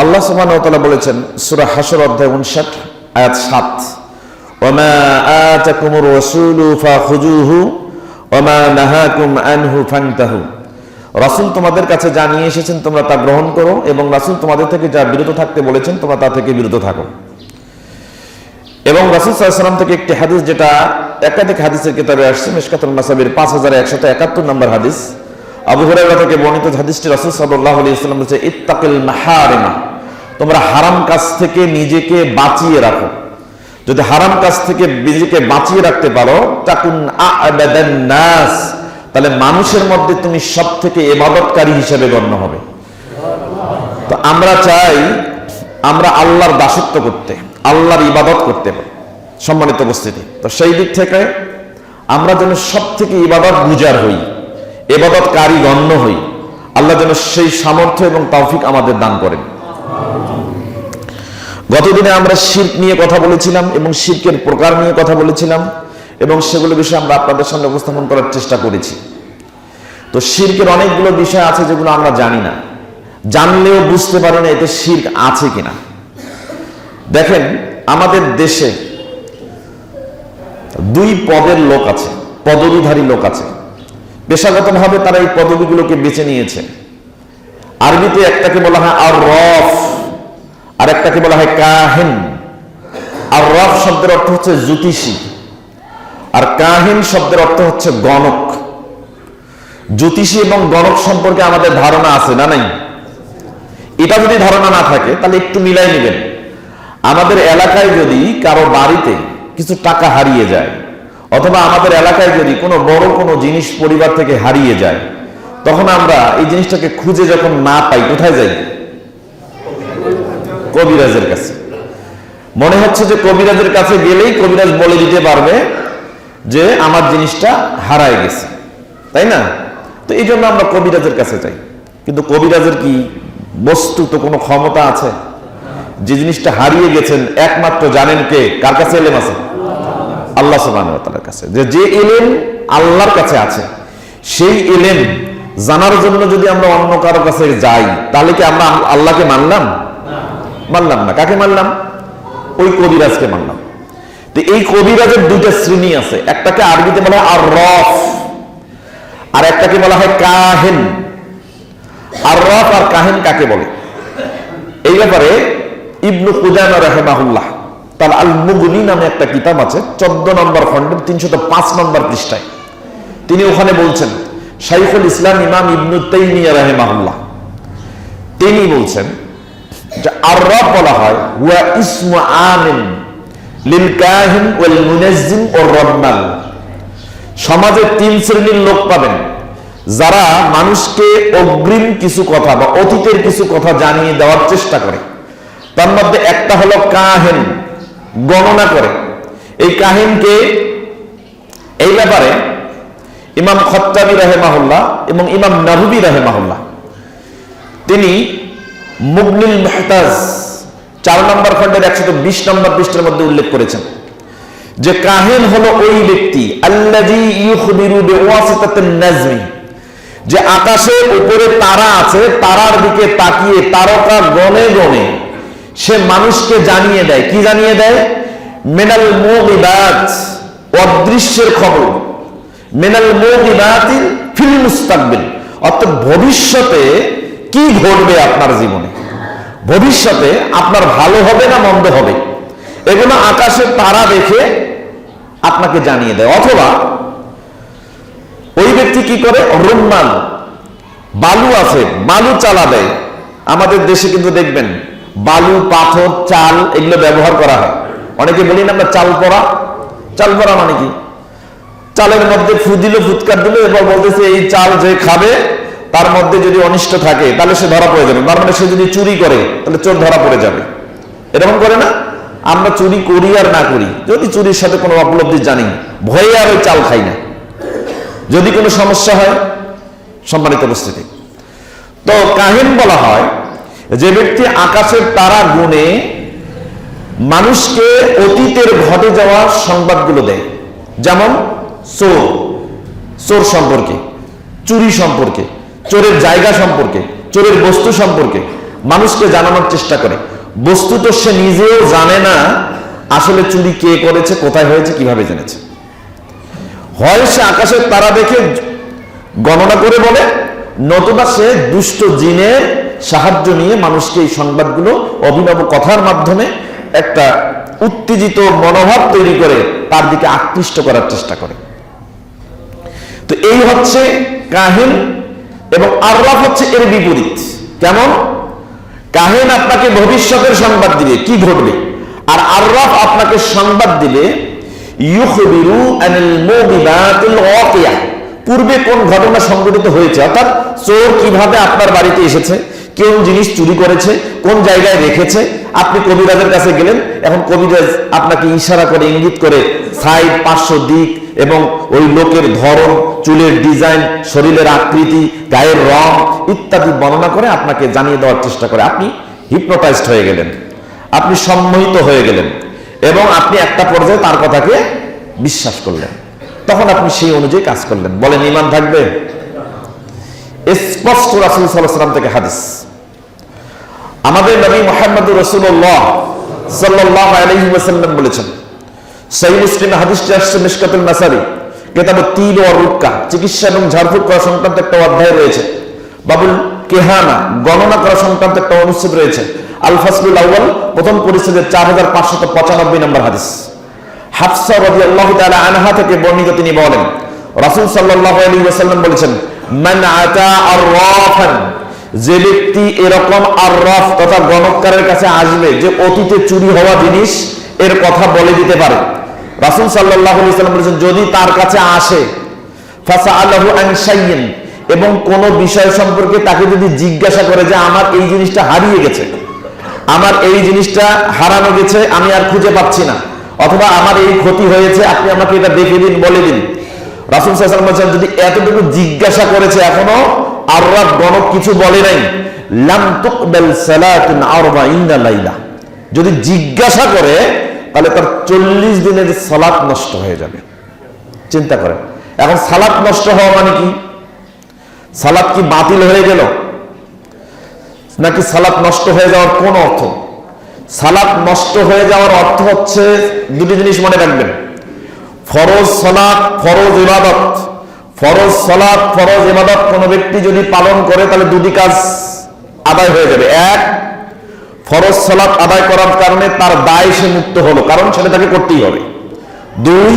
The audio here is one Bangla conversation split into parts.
আল্লাহ সুবহানাহু ওয়া তাআলা বলেছেন সূরা হাশর অধ্যায় 59 আয়াত 7, ওয়ামা আতাকুমুর রাসূলু ফাখুযুহু ওয়ামা নাহাকুম আনহু ফান্তাহু। রাসূল তোমাদের কাছে যা নিয়ে এসেছেন তোমরা তা গ্রহণ করো, এবং রাসূল তোমাদের থেকে যা বিরত থাকতে বলেছেন তোমরা তা থেকে বিরত থাকো। এবং রাসূল সাল্লাল্লাহু আলাইহি ওয়াসাল্লাম থেকে একটি হাদিস, যেটা একাধিক হাদিসের কিতাবে আসছে, মিশকাতুল মাসাবির 5171 নম্বর হাদিস, আবু হুরায়রা থেকে বর্ণিত হাদিসটি, রাসূল সাল্লাল্লাহু আলাইহি ওয়াসাল্লাম বলেছে, ইত্তাকিল মাহারিমা, তোমরা হারাম কাজ থেকে নিজেকে বাঁচিয়ে রাখো। যদি হারাম কাজ থেকে নিজেকে বাঁচিয়ে রাখতে পারো, তাকুন আ'বাদান নাস, তাহলে মানুষের মধ্যে তুমি সব থেকে ইবাদতকারী হিসেবে গণ্য হবে। তো আমরা চাই আমরা আল্লাহর দাসত্ব করতে, আল্লাহর ইবাদত করতে পারি। সম্মানিত উপস্থিতি, তো সেই দিক থেকে আমরা যেন সব থেকে ইবাদত গুজার হই, ইবাদতকারী গণ্য হই। আল্লাহ যেন সেই সামর্থ্য এবং তৌফিক আমাদের দান করেন। গতদিনে আমরা শিরক নিয়ে কথা বলেছিলাম এবং শিরকের প্রকার নিয়ে কথা বলেছিলাম, এবং সেগুলো বিষয়ে আমরা আপনাদের সামনে উপস্থাপন করার চেষ্টা করেছি। তো শিরকের অনেকগুলো বিষয় আছে যেগুলো আমরা জানি না, জানলেও বুঝতে পারি না এতে শিরক আছে কিনা। দেখেন, আমাদের দেশে দুই পদের লোক আছে, পদবীধারী লোক আছে। পেশাগতভাবে তারা এই পদবীগুলোকে বেছে নিয়েছে। আরবিতে একটাকে বলা হয় আর রফ, আর একটাকে বলা হয় কাহিন। আর রফ শব্দের অর্থ হচ্ছে জ্যোতিষী, আর কাহিন শব্দের অর্থ হচ্ছে গণক। জ্যোতিষী এবং গণক সম্পর্কে আমাদের ধারণা আছে না নাই? এটা যদি ধারণা না থাকে তাহলে একটু মিলাই নেবেন। আমাদের এলাকায় যদি কারো বাড়িতে কিছু টাকা হারিয়ে যায়, অথবা আমাদের এলাকায় যদি কোনো বড় কোনো জিনিস পরিবার থেকে হারিয়ে যায়, তখন আমরা এই জিনিসটাকে খুঁজে যখন না পাই, কোথায় যাই? কবিরাজের কাছে। মনে হচ্ছে যে কবিরাজের কাছে গেলেই কবিরাজ বলে দিতে পারবে যে আমার জিনিসটা হারায় গেছে, তাই না? তো এই জন্য আমরা কবিরাজের কাছে যাই। কিন্তু কবিরাজের কি বস্তুত কোনো ক্ষমতা আছে? যে জিনিসটা হারিয়ে গেছেন একমাত্র জানেন কে? কার কাছে ইলম আছে? আল্লাহ সুবহানাহু ওয়া তাআলার কাছে। যে ইলম আল্লাহর কাছে আছে, সেই ইলম জানার জন্য যদি আমরা অন্য কারো কাছে যাই, তাহলে কি আমরা আল্লাহকে মানলাম? মানলাম না। কাকে মানলাম? ওই কবিরাজকে মানলাম। তো এই কবিরাজের দুইটা শ্রেণী আছে, একটাকে আরবিতে বলা হয় আর রফ, আর একটাকে বলা হয় কাহিন। আর রফ আর কাহিন কাকে বলে? এই ব্যাপারে ইবনু কুদামা রাহিমাহুল্লাহ তার আল মুগনি নামে একটা কিতাব আছে, 14 নম্বর খণ্ডের 305 নম্বর পৃষ্ঠায় তিনি ওখানে বলছেন, শাইখুল ইসলাম ইমাম ইবনু তাইমিয়া রাহিমাহুল্লাহ তিনি বলছেন যে আর রব বলা হয় হুয়া ইসমু আমিন লিল কাহিন ওয়াল মুনাজ্জিম ওয়ার রাব্বাল। সমাজে 3 শ্রেণীর লোক পাবেন যারা মানুষকে অগ্রিম কিছু কথা বা অতীতের কিছু কথা জানিয়ে দেওয়ার চেষ্টা করে। তার মধ্যে একটা হলো কাহিন, গণনা করে। এই কাহিনকে, এই ব্যাপারে ইমাম খত্তাবী রাহিমাহুল্লাহ এবং ইমাম নাওয়ী রাহিমাহুল্লাহ তিনি মুগনিল মুহতাজ 4 নম্বর খণ্ডের 120 নম্বর পৃষ্ঠার মধ্যে উল্লেখ করেছেন যে কাহিন হলো ওই ব্যক্তি আল্লাযী ইউখবিরু বিওয়াসিতাতিন নাজমি, যে আকাশের উপরে তারা আছে, তারার দিকে তাকিয়ে তারকা গণে গণে সে মানুষকে জানিয়ে দেয়। কি জানিয়ে দেয়? মিনাল মুগিবাত, অদৃশ্যের খবর, মিনাল মুগিবাতি ফিল মুস্তাকবিল, অর্থাৎ ভবিষ্যতে কি ঘটবে আপনার জীবনে, ভবিষ্যতে আপনার ভালো হবে না মন্দ হবে, এগুলো আকাশের তারা দেখে আপনাকে জানিয়ে দেয়। অথবা ওই ব্যক্তি কি করে? রুম্মান, বালু আছে, বালু চালা দেয়। আমাদের দেশে কিন্তু দেখবেন বালু, পাথর, চাল এগুলো ব্যবহার করা হয়। অনেকে বলি না আমরা চাল পড়া। চাল পড়া মানে কি? চালের মধ্যে ফু দিল, ফুৎকার দিল, এবার বলতেছে এই চাল যে খাবে তার মধ্যে যদি অনিষ্ট থাকে তাহলে সে ধরা পড়ে যাবে। তার মানে সে যদি চুরি করে তাহলে চোর ধরা পড়ে যাবে। এরকম করে না? আমরা চুরি করি আর না করি, যদি চুরির সাথে কোনো উপলব্ধি জানি, ভয়ে আর ওই চাল খাই না, যদি কোনো সমস্যা হয়। সম্মানিত উপস্থিতি, তো কাহিন বলা হয় যে ব্যক্তি আকাশের তারা গুনে মানুষকে অতীতের ঘটে যাওয়া সংবাদগুলো দেয়। যেমন চোর সম্পর্কে, চুরি সম্পর্কে, চোরের জায়গা সম্পর্কে, চোরের বস্তু সম্পর্কে, মানুষকে জানানোর চেষ্টা করে, বস্তুত সে নিজেও জানে না আসলে চুরি কে করেছে, কোথায় হয়েছে, কিভাবে জেনেছে। হয় সে আকাশের তারা দেখে গণনা করে বলে, নতুবা সে দুষ্ট জিনের সাহায্য নিয়ে মানুষকে এই সংবাদগুলো অভিনব কথার মাধ্যমে একটা উত্তেজিত মনোভাব তৈরি করে তার দিকে আকৃষ্ট করার চেষ্টা করে। তো এই হচ্ছে কাহিন, এবং আররাফ হচ্ছে এর বিপরীত। কেমন? কাহিন আপনাকে ভবিষ্যতের সংবাদ দিবে, কি ঘটবে, আর আররাফ আপনাকে সংবাদ দিবে ইউখবিরু আনিল মুগিবাতিল ওয়াকিয়া, পূর্বে কোন ঘটনা সংঘটিত হয়েছে, অর্থাৎ চোর কিভাবে আপনার বাড়িতে এসেছে, কোন জিনিস চুরি করেছে, কোন জায়গায় রেখেছে। আপনি কবিরাজের কাছে গেলেন, এখন কবিরাজ আপনাকে ইশারা করে, ইঙ্গিত করে সাইড 500 দিক এবং ওই লোকের ধরন, চুলের ডিজাইন, শরীরের আকৃতি, গায়ের রং ইত্যাদি বর্ণনা করে আপনাকে জানিয়ে দেওয়ার চেষ্টা করে। আপনি হিপনোটাইজড হয়ে গেলেন, আপনি সম্মোহিত হয়ে গেলেন, এবং আপনি একটা পর্যায়ে তার কথাকে বিশ্বাস করলেন। তখন আপনি সেই অনুযায়ী কাজ করলেন। বলেন ঈমান থাকবে? স্পষ্ট রাসূল সাল্লাল্লাহু আলাইহি ওয়াসাল্লাম থেকে হাদিস। আমাদের নবী মুহাম্মদুর রাসূলুল্লাহ সাল্লাল্লাহু আলাইহি ওয়াসাল্লাম বলেছেন, সহিহ মুসলিমে হাদিসটি আসছে, মিশকাতুল মাসারি কিতাবুত তিব ওয়া রুক্কা, চিকিৎসা এবং ঝাড়ফুঁক করা সংক্রান্ত একটা অধ্যায় রয়েছে। বাবুল কেহানা, গণনা করা সংক্রান্ত একটা অনুচ্ছেদ রয়েছে। আল ফাসলুল আউয়াল, প্রথম পরিচ্ছেদের 4595 নম্বর হাদিস। হাফসা রাদিয়াল্লাহু তাআলা আনহা থেকে বর্ণিত, তিনি বলেন রাসূল সাল্লাল্লাহু আলাইহি ওয়াসাল্লাম বলেছেন, মান আতা আররাফান, যে ব্যক্তি এরকম আররাফ তথা গণককারের কাছে আসবে, যে অতীতে চুরি হওয়া জিনিস এর কথা বলে দিতে পারে। রাসূল সাল্লাল্লাহু আলাইহি ওয়াসাল্লাম বলেছেন, যদি তার কাছে আসে ফাসাআলাহু আন শাইইন, এবং কোন বিষয় সম্পর্কে তাকে যদি জিজ্ঞাসা করে যে আমার এই জিনিসটা হারিয়ে গেছে, আমার এই জিনিসটা হারানো গেছে, আমি আর খুঁজে পাচ্ছি না, অথবা আমার এই ক্ষতি হয়েছে, আপনি আমাকে এটা দেখে দিন, বলে দিন। রাসূল সাল্লাল্লাহু আলাইহি ওয়াসাল্লাম বলেছেন, যদি এতটুকু জিজ্ঞাসা করেছে এখনো আররাফ গণক কিছু বলে নাই, লাম তুকবাল সালাতুন 40 লাইলা, যদি জিজ্ঞাসা করে তাহলে তার 40 দিনের সালাত নষ্ট হয়ে যাবে। চিন্তা করেন, এখন সালাত নষ্ট হওয়া মানে কি? সালাত কি বাতিল হয়ে গেল, নাকি সালাত নষ্ট হয়ে যাওয়ার কোন অর্থ? সালাত নষ্ট হয়ে যাওয়ার অর্থ হচ্ছে দুটি জিনিস মনে রাখবেন। ফরজ সালাত, ফরজ ইবাদত। ফরজ সালাত, ফরজ ইবাদত কোন ব্যক্তি যদি পালন করে তাহলে দুটি কাজ আদায় হয়ে যাবে। এক, ফরজ সালাত আদায় করার কারণে তার দায় সে মুক্ত হলো, কারণ সেটা তাকে করতেই হবে। দুই,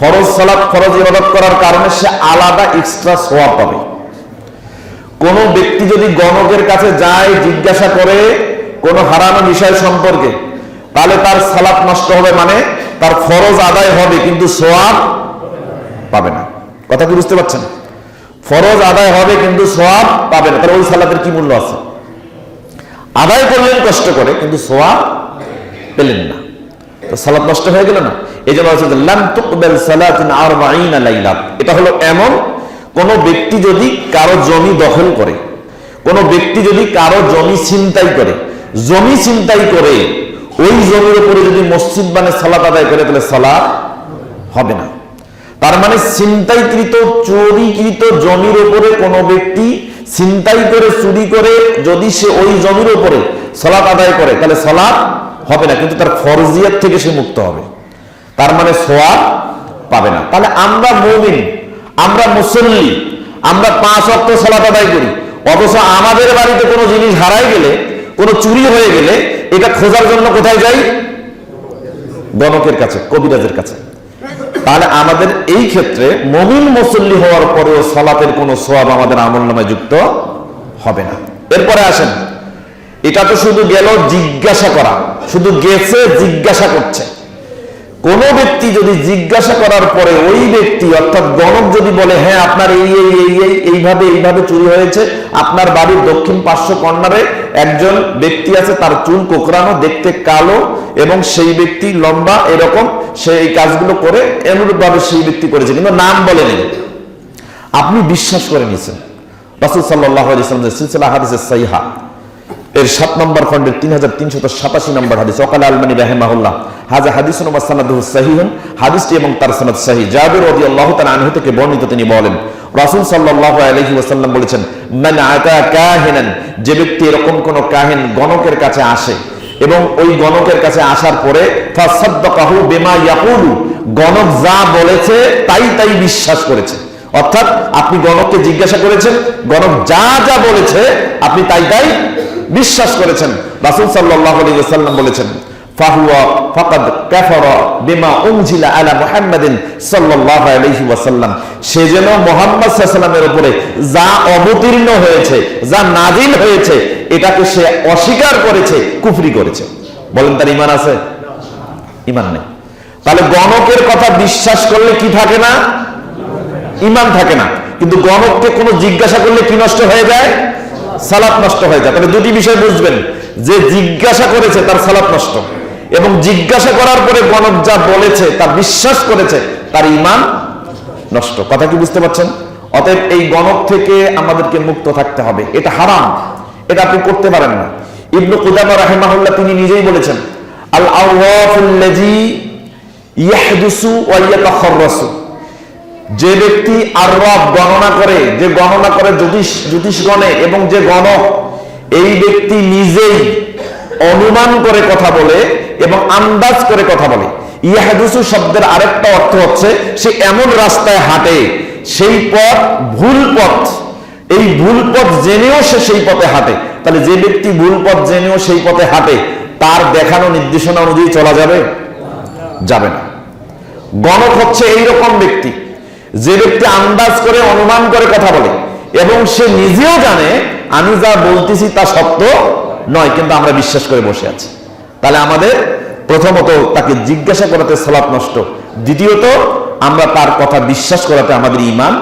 ফরজ সালাত, ফরজ ইবাদত করার কারণে সে আলাদা এক্সট্রা সওয়াব পাবে। কোন ব্যক্তি যদি গণকের কাছে যায়, জিজ্ঞাসা করে কোন হারানো বিষয় সম্পর্কে, তাহলে তার সালাত নষ্ট হবে, মানে তার ফরজ আদায় হবে কিন্তু সওয়াব পাবে না। কথা কি বুঝতে পারছেন? ফরজ আদায় হবে কিন্তু সওয়াব পাবে না, তাহলে ওই সালাতের কি মূল্য আছে? আদায় করলেন কষ্ট করে কিন্তু সওয়াব পেলেন না, তো সালাত নষ্ট হয়ে গেল না। এই জন্য লাম তুকবাল সালাতুন 40 লাইলা। এটা হলো এমন কোন ব্যক্তি যদি কারো জমি দখল করে, কোন ব্যক্তি যদি কারো জমি ছিনতাই করে, জমি ছিনতাই করে ওই জমির উপরে যদি মসজিদ বানিয়ে সালাত আদায় করে, তাহলে সালাত হবে না। তার মানে ছিনতাইকৃত, চুরিকৃত জমির উপরে কোন ব্যক্তি ছিনতাই করে, চুরি করে যদি সে ওই জমির উপরে সালাত আদায় করে, তাহলে সালাত হবে না, কিন্তু তার ফরজিয়াত থেকে সে মুক্ত হবে, তার মানে সওয়াব পাবে না। তাহলে আমরা মুমিন, আমরা মুসল্লি, আমরা 5 ওয়াক্ত সালাত আদায় করি, অথচ আমাদের বাড়িতে কোনো জিনিস হারাই গেলে, কোনো চুরি হয়ে গেলে এটা খোঁজার জন্য কোথায় যাই? গণকের কাছে, কবিরাজের কাছে। তাহলে আমাদের এই ক্ষেত্রে মুমিন মুসল্লি হওয়ার পরেও সালাতের কোনো সওয়াব আমাদের আমলনামায় যুক্ত হবে না। এরপরে আসেন, এটা তো শুধু গেল জিজ্ঞাসা করা, শুধু গেছে জিজ্ঞাসা করছে। কোন ব্যক্তি যদি জিজ্ঞাসা করার পরে ওই ব্যক্তি অর্থাৎ গণক যদি বলে, হ্যাঁ আপনার এইভাবে চুরি হয়েছে, আপনার বাড়ির দক্ষিণ পার্শ্ব কর্নারে একজন ব্যক্তি আছে, তার চুল কোকড়ানো, দেখতে কালো, এবং সেই ব্যক্তি লম্বা, এরকম সে এই কাজগুলো করে, এমনভাবে ভাবে সেই ব্যক্তি করেছে, কিন্তু নাম বলেনি, আপনি বিশ্বাস করে নিয়েছেন। রাসূল সাল্লাল্লাহু আলাইহি ওয়াসাল্লাম সিলসিলা হাদিসে সাহিহা এর 7 নম্বর খণ্ডের 3387 নম্বর হাদিস। ওয়াকাল আলমানি রাহিমাহুল্লাহ হাযা হাদিসুন ওয়া সানাদুহু সহিহুন, হাদিসটি এবং তার সনদ সহিহ। জাবির রাদিয়াল্লাহু তাআলা আনহু থেকে বর্ণিত, তিনি বলেন রাসূল সাল্লাল্লাহু আলাইহি ওয়াসাল্লাম বলেছেন, মান আতা কাহিনান, যে ব্যক্তি এরকম কোন কাহিন গণকের কাছে আসে এবং ওই গণকের কাছে আসার পরে ফাসাদ্দাকাহু বিমা ইয়াকুলু, গণক যা বলেছে তাই তাই বিশ্বাস করেছে। অর্থাৎ আপনি গণককে জিজ্ঞাসা করেছেন, গণক যা যা বলেছে আপনি তাই তাই বিশ্বাস করেছেন। রাসূল সাল্লাল্লাহু আলাইহি ওয়াসাল্লাম বলেছেন, ফাহুয়া ফাকাদ কাফারা বিমা উনজিলা আলা মুহাম্মাদিন সাল্লাল্লাহু আলাইহি ওয়াসাল্লাম, সে যেন মুহাম্মদ সাল্লাল্লাহু আলাইহি ওয়াসাল্লামের উপরে যা অবতীর্ণ হয়েছে, যা নাজিল হয়েছে, এটাকে সে অস্বীকার করেছে, কুফরি করেছে। বলেন তার ঈমান আছে? ঈমান নেই। তাহলে গণকের কথা বিশ্বাস করলে কি থাকে না? ঈমান থাকে না। কিন্তু গণককে কোনো জিজ্ঞাসা করলে কি নষ্ট হয়ে যায়? সালাত নষ্ট হয়ে যায়। তাহলে দুটি বিষয় বুঝবেন, যে জিজ্ঞাসা করেছে তার সালাত নষ্ট, এবং জিজ্ঞাসা করার পরে গণক যা বলেছে তা বিশ্বাস করেছে তার ঈমান নষ্ট। কথা কি বুঝতে পারছেন? অতএব এই গণক থেকে আমাদেরকে মুক্ত থাকতে হবে। এটা হারাম, এটা আপনি করতে পারেন না। ইবনে কুদামা রাহিমাহুল্লাহ তিনি নিজেই বলেছেন, আল আওয়াফুল্লাযী ইয়াহদুসু ওয়া ইয়াতাখাররাসু, যে ব্যক্তি আররাফ গণনা করে, যে গণনা করে জ্যোতিষ গণে, এবং যে গণক এই ব্যক্তি নিজেই অনুমান করে কথা বলে এবং আন্দাজ করে কথা বলে। ইয়াহদুসু শব্দের আরেকটা অর্থ হচ্ছে সে এমন রাস্তায় হাঁটে, সেই পথ ভুল পথ, এই ভুল পথ জেনেও সে সেই পথে হাঁটে। তাহলে যে ব্যক্তি ভুল পথ জেনেও সেই পথে হাঁটে, তার দেখানো নির্দেশনা অনুযায়ী চলা যাবে? যাবে না। গণক হচ্ছে এইরকম ব্যক্তি, যে ব্যক্তি আন্দাজ করে অনুমান করে কথা বলে এবং সে নিজেও জানে আমি যা বলতেছি তা সত্য নয়, কিন্তু আমরা বিশ্বাস করে বসে আছি। তাহলে আমাদের প্রথমত তাকে জিজ্ঞাসা করাতে সালাত নষ্ট, দ্বিতীয়ত আমরা তার কথা বিশ্বাস করাতে আমাদের ঈমান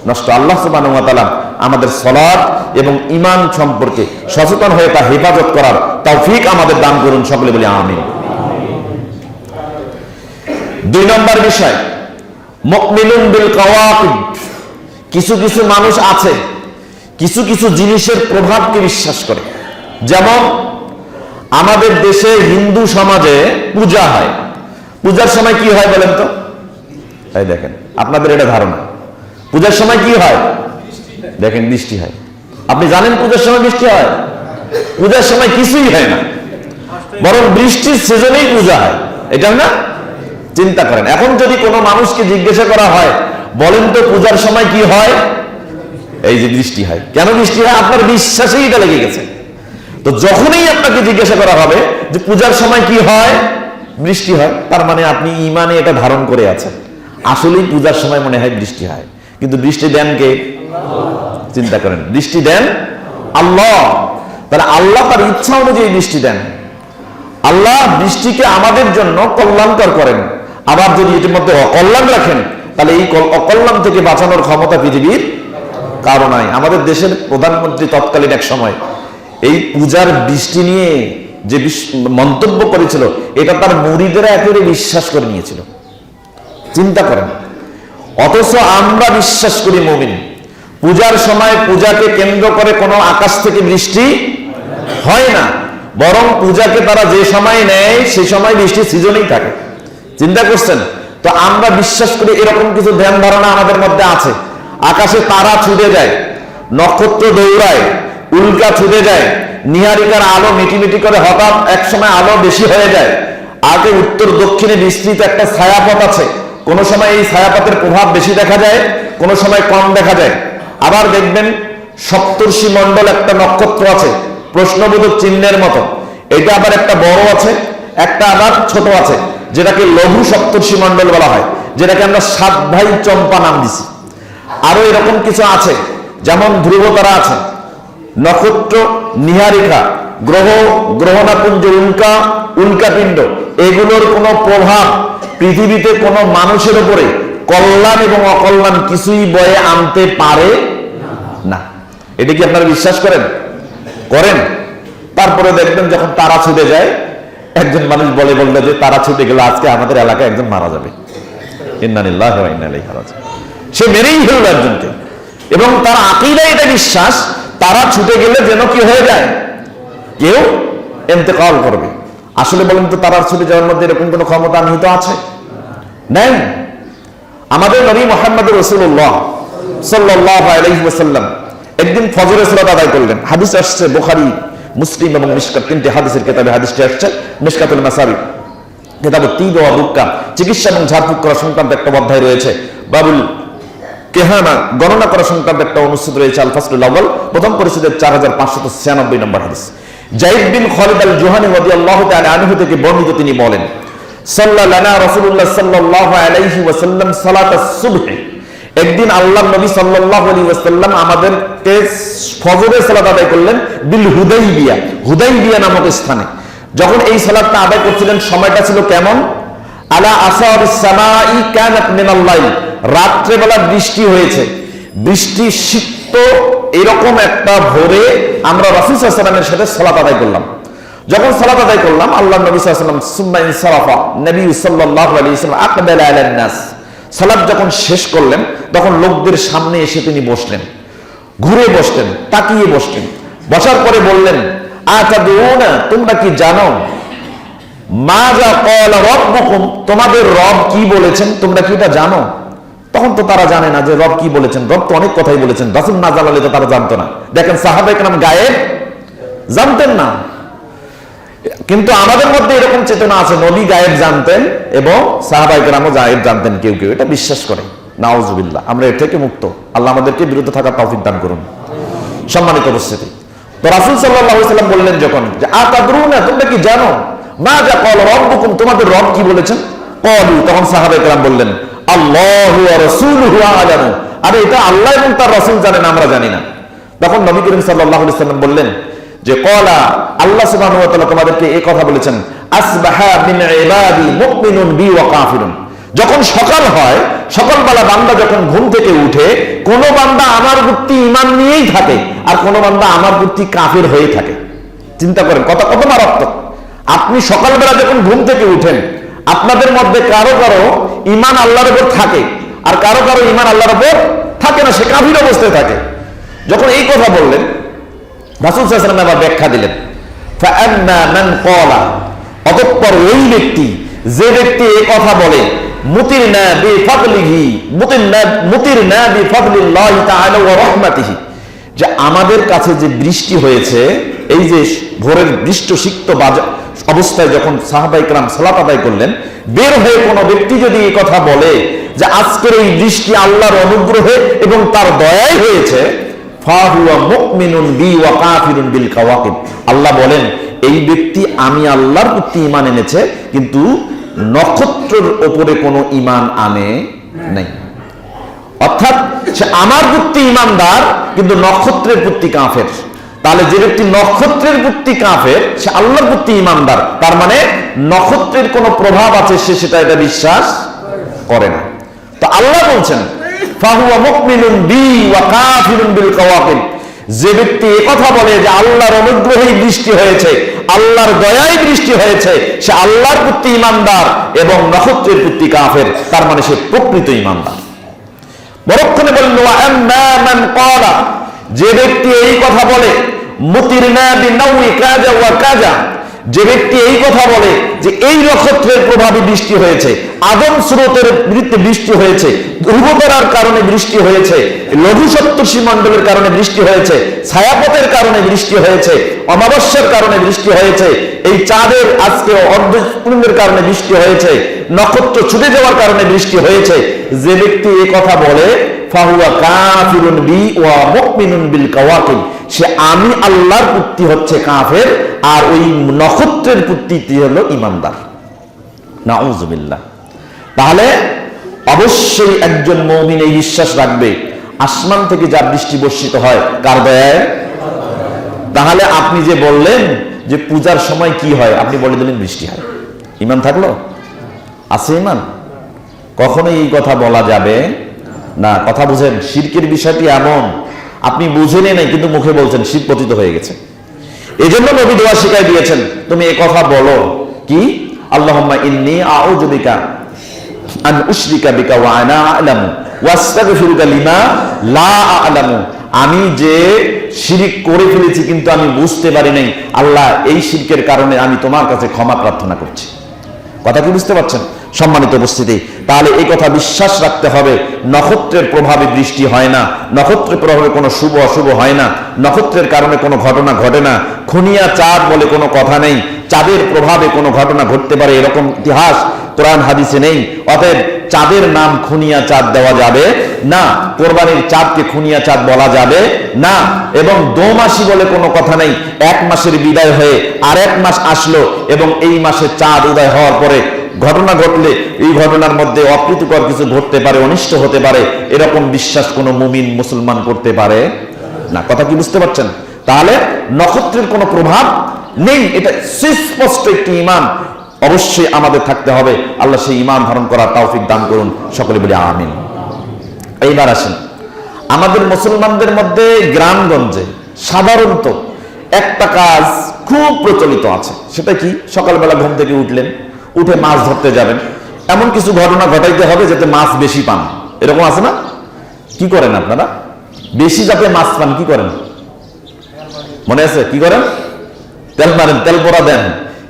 নষ্ট। আল্লাহ সুবহানাহু ওয়া তাআলা আমাদের সালাত এবং ঈমান সম্পর্কে সচেতন হয়ে তা হেফাজত করার তৌফিক আমাদের দান করুন, সকলে বলি আমিন। 2 নম্বর বিষয়, মুমিনুন বিল কাওয়াকিব, কিছু কিছু মানুষ আছে কিছু কিছু জিনিসের প্রভাবকে বিশ্বাস করে। যেমন আমাদের দেশে হিন্দু সমাজে পূজা হয়, পূজার সময় কি হয় বলেন তো? এই দেখেন, আপনাদের এটা ধারণা, পূজার সময় কি হয়? দেখেন, বৃষ্টি হয়। আপনি জানেন পূজার সময় বৃষ্টি হয়? পূজার সময় কিছুই হয় না, বরং বৃষ্টির সিজনেই পূজা হয়, এটা না? চিন্তা করেন, এখন যদি কোনো মানুষকে জিজ্ঞাসা করা হয়, বলেন তো পূজার সময় কি হয়? এই যে বৃষ্টি হয়। কেন বৃষ্টি হয়? আপনার বিশ্বাসেই এটা লেগে গেছে। তো যখনই আপনাকে জিজ্ঞাসা করা হবে যে পূজার সময় কি হয়? বৃষ্টি হয়, তার মানে আপনি ঈমানে এটা ধারণ করে আছেন, আসলেই পূজার সময় মনে হয় বৃষ্টি হয়। কিন্তু বৃষ্টি দেন কে? চিন্তা করেন, বৃষ্টি দেন আল্লাহ। তাহলে আল্লাহ তার ইচ্ছা অনুযায়ী বৃষ্টি দেন। আল্লাহ বৃষ্টিকে আমাদের জন্য কল্যাণকর করেন, আবার যদি এটির মধ্যে অকল্যাণ রাখেন, তাহলে এই অকল্যাণ থেকে বাঁচানোর ক্ষমতা পৃথিবীর কারো নাই। আমাদের দেশের প্রধানমন্ত্রী তৎকালীন এক সময় এই পূজার বৃষ্টি নিয়ে যে মন্তব্য করেছিল, এটা তার মুরিদেরা একেবারে বিশ্বাস করে নিয়েছিল। চিন্তা করেন, অথচ আমরা বিশ্বাস করি মুমিন, পূজার সময় পূজাকে কেন্দ্র করে কোনো আকাশ থেকে বৃষ্টি হয় না, বরং পূজাকে তারা যে সময় নেয় সে সময় বৃষ্টি সিজনেই থাকে। চিন্তা করছেন? তো আমরা বিশ্বাস করি, এরকম কিছু ধ্যান ধারণা আমাদের মধ্যে আছে। আকাশে তারা ছুটে যায়, নক্ষত্র দৌড়ায়, উল্কা ছুটে যায়, নিহারিকার আলো মিটিমিটি করে হঠাৎ এক সময় আলো বেশি হয়ে যায়। আগে উত্তর দক্ষিণে বিস্তৃত একটা ছায়াপথ আছে, কোনো সময় এই ছায়াপথের প্রভাব বেশি দেখা যায়, কোনো সময় কম দেখা যায়। আবার দেখবেন সপ্তর্ষি মণ্ডল একটা নক্ষত্র আছে প্রশ্নবোধক চিহ্নের মতো, এটা আবার একটা বড় আছে, একটা আবার ছোট আছে, যেটাকে লঘু সপ্তর্ষি মণ্ডল বলা হয়, যেটাকে আমরা 7 ভাই চম্পা নাম দিছি। আরো এরকম কিছু আছে, যেমন ধ্রুবতারা আছে, নক্ষত্র, নিহারিকা, গ্রহ, গ্রহণাপুঞ্জ, উল্কাপিণ্ড, এগুলোর কোনো প্রভাব পৃথিবীতে কোনো মানুষের উপরে কল্যাণ এবং অকল্যাণ কিছুই বয়ে আনতে পারে না। এটা কি আপনারা বিশ্বাস করেন? করেন? তারপরে দেখবেন যখন তারা ছুটে যায়, একজন মানুষ বলে যে তারা ছুটে গেলে আজকে আমাদের এলাকায় একজন মারা যাবে, ইন্না লিল্লাহি ওয়া ইন্না ইলাইহি রাজিউন। সে মেরেই ফেলল একজনকে, এবং তার আকীদায় এটা বিশ্বাস, তারা ছুটে গেলে যেন কি হয়ে যায়? কেউ ইন্তেকাল করবে। আসলে বলেন তো তারার ছুটে যাওয়ার মধ্যে এরকম কোনো ক্ষমতা নিহিত আছে? নেই। আমাদের নবী মুহাম্মদ রাসূলুল্লাহ সাল্লাল্লাহু আলাইহি ওয়াসাল্লাম একদিন ফজরের সালাত আদায় করলেন। হাদিস আসছে বুখারী, মুসলিম এবং মিশকাত, তিনটি হাদিসের কিতাবে হাদিসটি আসছে। মিশকাতুল মাসাবি কিতাবুত তিব ওয়া রুক্কা, চিকিৎসা এবং ঝাড়ফুঁক করা সংক্রান্ত একটা অধ্যায় রয়েছে। বাবুল কেহানা, গণনা করা সংক্রান্ত একটা অনুচ্ছেদ রয়েছে। আল ফাসলুল আউয়াল, প্রথম পরিচ্ছেদের 4596 নম্বর হাদিস। যায়েদ বিন খালিদ আল জুহানী রাদিয়াল্লাহু তাআলা আনহু থেকে বর্ণিত, তিনি বলেন, সাল্লাল্লাহু লানা রাসূলুল্লাহ সাল্লাল্লাহু আলাইহি ওয়াসাল্লাম সালাতাস সুবহ। একদিন আল্লাহর নবী সাল্লাল্লাহু আলাইহি ওয়াসাল্লাম আমাদেরকে ফজরের সালাত আদায় করলেন বিল হুদাইবিয়া, হুদাইবিয়া নামক স্থানে। যখন এই সালাতটা আদায় করছিলেন, সময়টা ছিল কেমন? আলা আসারিস সামাই কানাত মিনাল লাইল, রাত্রে বেলা বৃষ্টি হয়েছে। বৃষ্টি সিক্ত এরকম একটা ভোরে আমরা রাসূল সাল্লাল্লাহু আলাইহি ওয়াসাল্লামের সাথে সালাত আদায় করলাম। যখন সালাত আদায় করলাম, আল্লাহর নবী সাল্লাল্লাহু আলাইহি ওয়াসাল্লাম সুম্মা ইনসারাফা নবী সাল্লাল্লাহু আলাইহি ওয়াসাল্লাম আকবালা আলান নাস, সালাত যখন শেষ করলেন তখন লোকদের সামনে এসে তিনি বসলেন, ঘুরে বসলেন, তাকিয়ে বসলেন। বসার পরে বললেন, আতাদুনা, তোমরা কি জানো মাযা ক্বালা রাব্বুকুম, তোমাদের রব কি বলেছেন, তোমরা কি এটা জানো? তখন তো তারা জানে না যে রব কি বলেছেন। রব তো অনেক কথাই বলেছেন, রাসূল না জানালে তো তারা জানতো না। দেখেন সাহাবায়ে কেরাম গায়েব জানতেন না, কিন্তু আমাদের মধ্যে এরকম চেতনা আছে, নবী গায়েব জানতেন এবং সাহাবায়ে কেরামও গায়েব জানতেন, কেউ কেউ এটা বিশ্বাস করে। নাউজুবিল্লাহ, আমরা এর থেকে মুক্ত। আল্লাহ আমাদেরকে বিরত থাকার তৌফিক দান করুন। সম্মানিত উপস্থিতি, তো রাসূল সাল্লাল্লাহু আলাইহি ওয়াসাল্লাম বললেন যখন, যে আতাদরুনা, তোমরা কি জানো মাযা ক্বালা রাব্বুকুম, তোমাদের রব কি বলেছেন? ক্বালু, তখন সাহাবায়ে কেরাম বললেন, আল্লাহু ওয়া রাসূলুহু আ'লামু, আরে এটা আল্লাহ এবং তার রাসূল জানেন, আমরা জানি না। তখন নবী করিম সাল্লাল্লাহু আলাইহি ওয়াসাল্লাম বললেন যে ক্বালা, আল্লাহ সুবহানাহু ওয়া তাআলা তোমাদেরকে এই কথা বলেছেন, আসবাহা মিন ইবাদি মুমিনুন বি ওয়া কাফিরুন। যখন সকাল হয়, সকালবেলা বান্দা যখন ঘুম থেকে উঠে, কোন বান্দা আমার প্রতি ঈমান নিয়েই থাকে আর কোন বান্দা আমার প্রতি কাফির হয়ে থাকে। চিন্তা করেন কত কত মারাত্মক। আপনি সকালবেলা যখন ঘুম থেকে উঠেন, আপনাদের মধ্যে কারো কারো ঈমান আল্লাহর উপর থাকে আর কারো কারো ঈমান আল্লাহর উপর থাকে না, সে কাফির অবস্থায় থাকে। যখন এই কথা বললেন, রাসূল সাল্লাল্লাহু আলাইহি ওয়াসাল্লাম আবার ব্যাখ্যা দিলেন, ফাআম্মা মান ক্বালা, অতঃপর ওই ব্যক্তি, যে ব্যক্তি এই কথা বলে, মুতিরনা বিফাদলিহি, মুতিরনা বিফাদলিল্লাহি তাআলা ওয়া রাহমাতিহি, যে আমাদের কাছে যে বৃষ্টি হয়েছে, এই যে ভোরের বৃষ্টি সিক্ত অবস্থায় যখন সাহাবায়ে কেরাম সালাত আদায় করলেন, বের হয়ে কোনো ব্যক্তি যদি এই কথা বলে যে আজকের এই বৃষ্টি আল্লাহর অনুগ্রহে এবং তার দয়ায় হয়েছে, ফাহুয়া মুমিনুন বি ওয়া কাফিরুন বিল কাওয়াকিব, আল্লাহ বলেন এই ব্যক্তি আমি আল্লাহর প্রতি ঈমান এনেছে কিন্তু নক্ষত্রের উপরে কোনো ঈমান আনে নাই। অর্থাৎ সে আমার প্রতি ঈমানদার কিন্তু নক্ষত্রের প্রতি কাফের। তাহলে যে ব্যক্তি নক্ষত্রের প্রতি কাফের, সে আল্লাহর প্রতি ঈমানদার, তার মানে নক্ষত্রের কোনো প্রভাব আছে সে সেটা এটা বিশ্বাস করে না। তো আল্লাহ বলছেন ফাহুয়া মুমিনুন বি ওয়া কাফিরুন বিল কাওয়াকিব, যে ব্যক্তি এই কথা বলে যে আল্লাহর অনুগ্রহেই বৃষ্টি হয়েছে, আল্লাহর দয়ায় বৃষ্টি হয়েছে, সে আল্লাহর প্রতি ঈমানদার এবং নক্ষত্রের প্রতি কাফের, তার মানে সে প্রকৃত ঈমানদার। বরক্ষণে বললেন ওয়া আম্মা মান ক্বালা, যে ব্যক্তি এই কথা বলে, মুতিরনা বিনাউই কাজা ওয়া কাজা, যে ব্যক্তি এই কথা বলে যে এই নক্ষত্রের প্রভাবে বৃষ্টি হয়েছে, আদম স্রোতের বৃষ্টি হয়েছে, ধ্রুবতারার কারণে বৃষ্টি হয়েছে, লঘু সপ্তর্ষি মণ্ডলের কারণে বৃষ্টি হয়েছে, ছায়াপথের কারণে বৃষ্টি হয়েছে, অমাবস্যার কারণে বৃষ্টি হয়েছে, এই চাঁদের আজকে অর্ধপূর্ণের কারণে বৃষ্টি হয়েছে, নক্ষত্র ছুটে যাওয়ার কারণে বৃষ্টি হয়েছে, যে ব্যক্তি এই কথা বলে ফাহুয়া কাফিরুন বি ওয়া মুমিনুন বিল কাওয়াকিব, সে আমি আল্লাহর প্রতি হচ্ছে কাফের আর ওই নক্ষত্রের প্রতি হলো ঈমানদার। নাউযুবিল্লাহ। তাহলে অবশ্যই একজন মুমিন এই বিশ্বাস রাখবে আসমান থেকে যা বৃষ্টি বর্ষিত হয় কার দয়ায়। তাহলে আপনি যে বললেন যে পূজার সময় কি হয়, আপনি বলে দিলেন বৃষ্টি হয়, ঈমান থাকলো? আছে ঈমান? কখনোই এই কথা বলা যাবে না। কথা বুঝেন, শিরকের বিষয়টি এমন, আপনি বুঝেনই নাই কিন্তু মুখে বলছেন, শিরক পতিত হয়ে গেছে। এই জন্য নবী দোয়া শিখাই দিয়েছেন, তুমি এই কথা বলো কি, আল্লাহুম্মা ইন্নী আউযু বিকা আন উশরিকা বিকা ওয়া আনা আ'লামু ওয়াস্তাগফিরুকা লিমা লা আ'লামু, আমি যে শিরক করে ফেলেছি কিন্তু আমি বুঝতে পারি নাই, আল্লাহ এই শিরকের কারণে আমি তোমার কাছে ক্ষমা প্রার্থনা করছি। কথা কি বুঝতে পারছেন সম্মানিত উপস্থিতি? তাহলে এই কথা বিশ্বাস রাখতে হবে, নক্ষত্রের প্রভাবে বৃষ্টি হয় না, নক্ষত্রের প্রভাবে কোনো শুভ অশুভ হয় না, নক্ষত্রের কারণে কোনো ঘটনা ঘটে না, খুনিয়া চাঁদ বলে কোনো কথা নেই, চাঁদের প্রভাবে কোনো ঘটনা ঘটতে পারে এরকম ইতিহাস কোরআন হাদিসে নেই। অতএব চাঁদের নাম খুনিয়া চাঁদ দেওয়া যাবে না, কোরবানির চাঁদকে খুনিয়া চাঁদ বলা যাবে না, এবং দোমাসি বলে কোনো কথা নেই। এক মাসের বিদায় হয়ে আর এক মাস আসলো এবং এই মাসে চাঁদ উদয় হওয়ার পরে ঘটনা ঘটলে এই ঘটনার মধ্যে অপ্রীতিকর কিছু ঘটতে পারে, অনিষ্ট হতে পারে, এরকম বিশ্বাস কোনো মুমিন মুসলমান করতে পারে না। কথা কি বুঝতে পারছেন? তাহলে নক্ষত্রের কোনো প্রভাব নেই, এটা সুস্পষ্ট একটি ঈমান অবশ্যই আমাদের থাকতে হবে। আল্লাহ সেই ঈমান ধারণ করার তৌফিক দান করুন, সকলে বলি আমিন। এইবার আসেন, আমাদের মুসলমানদের মধ্যে গ্রামগঞ্জে সাধারণত একটা কাজ খুব প্রচলিত আছে, সেটা কি? সকালবেলা ঘুম থেকে উঠলেন, উঠে মাছ ধরতে যাবেন, এমন কিছু ঘটনা ঘটাইতে হবে যাতে মাছ বেশি পান। এরকম আছে না? কি করেন আপনারা? বেশি যাতে মাছ পান কি করেন মনে আছে? কি করেন? তেল মারেন, তেল পোড়া দেন।